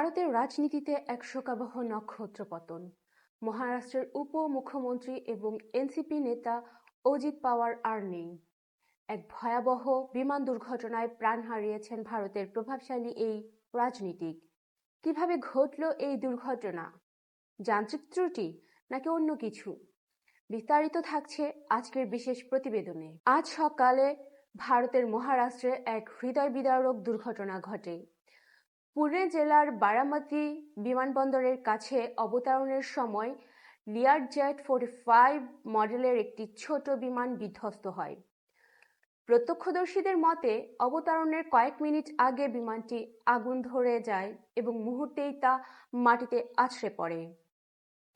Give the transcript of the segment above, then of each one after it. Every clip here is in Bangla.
ভারতের রাজনীতিতে এক শোকাবহ নক্ষত্র পতন। মহারাষ্ট্রের উপমুখ্যমন্ত্রী এবং এনসিপি নেতা অজিত পাওয়ার আর নেই। এক ভয়াবহ বিমান দুর্ঘটনায় প্রাণ হারিয়েছেন ভারতের প্রভাবশালী এই রাজনীতিক। কিভাবে ঘটল এই দুর্ঘটনা? যান্ত্রিক ত্রুটি নাকি অন্য কিছু? বিস্তারিত থাকছে আজকের বিশেষ প্রতিবেদনে। আজ সকালে ভারতের মহারাষ্ট্রে এক হৃদয় বিদারক দুর্ঘটনা ঘটে। পুনে জেলার বারামতি বিমানবন্দরের কাছে অবতরণের সময় লিয়ারজেট 45 মডেলের একটি ছোট বিমান বিধ্বস্ত হয়। প্রত্যক্ষদর্শীদের মতে, অবতরণের কয়েক মিনিট আগে বিমানটি আগুন ধরে যায় এবং মুহূর্তেই তা মাটিতে আছড়ে পড়ে।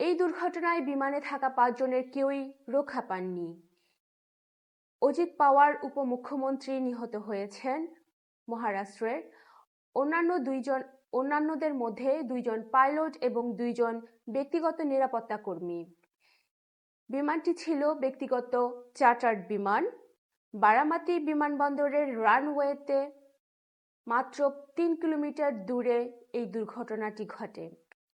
এই দুর্ঘটনায় বিমানে থাকা 5 জনের কেউই রক্ষা পাননি। অজিত পাওয়ার উপমুখ্যমন্ত্রী নিহত হয়েছেন মহারাষ্ট্রের। অন্যান্যদের মধ্যে 2 জন পাইলট এবং 2 জন ব্যক্তিগত নিরাপত্তা কর্মী। বিমানটি ছিল ব্যক্তিগত চার্টার্ড বিমান। বারামতি বিমানবন্দরের রানওয়েতে মাত্র 3 কিলোমিটার দূরে এই দুর্ঘটনাটি ঘটে।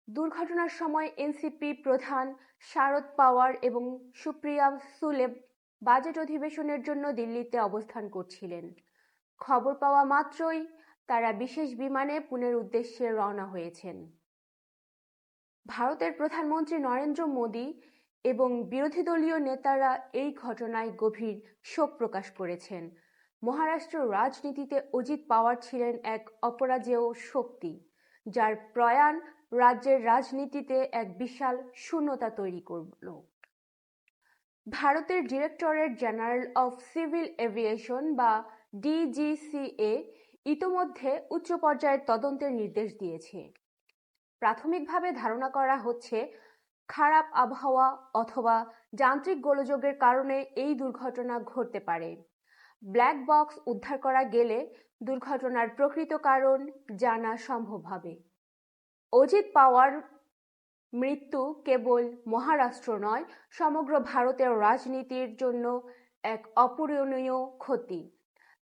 দুর্ঘটনার সময় এনসিপি প্রধান শারদ পাওয়ার এবং সুপ্রিয়া সুলে বাজেট অধিবেশনের জন্য দিল্লিতে অবস্থান করছিলেন। খবর পাওয়া মাত্রই তারা বিশেষ বিমানে পুনের উদ্দেশ্যে রওনা হয়েছেন। ভারতের প্রধানমন্ত্রী নরেন্দ্র মোদী এবং বিরোধী দলীয় নেতারা এই ঘটনায় গভীর শোক প্রকাশ করেছেন। মহারাষ্ট্র রাজনীতিতে অজিত পাওয়ার ছিলেন এক অপরাজেয় শক্তি, যার প্রয়াণ রাজ্যের রাজনীতিতে এক বিশাল শূন্যতা তৈরি করল। ভারতের directorate general of civil aviation বা ডিজিসিএ ইতোমধ্যে উচ্চ পর্যায়ের তদন্তের নির্দেশ দিয়েছে। প্রাথমিকভাবে ধারণা করা হচ্ছে, খারাপ আবহাওয়া অথবা যান্ত্রিক গোলযোগের কারণে এই দুর্ঘটনা ঘটতে পারে। ব্ল্যাক বক্স উদ্ধার করা গেলে দুর্ঘটনার প্রকৃত কারণ জানা সম্ভব হবে। অজিত পাওয়ার মৃত্যু কেবল মহারাষ্ট্র নয়, সমগ্র ভারতের রাজনীতির জন্য এক অপূরণীয় ক্ষতি।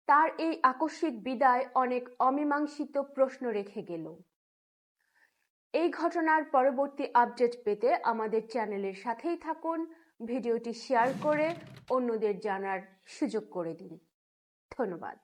তার এই আকস্মিক বিদায় অনেক অমীমাংসিত প্রশ্ন রেখে গেল। এই ঘটনার পরবর্তী আপডেট পেতে আমাদের চ্যানেলের সাথেই থাকুন। ভিডিওটি শেয়ার করে অন্যদের জানার সুযোগ করে দিন। ধন্যবাদ।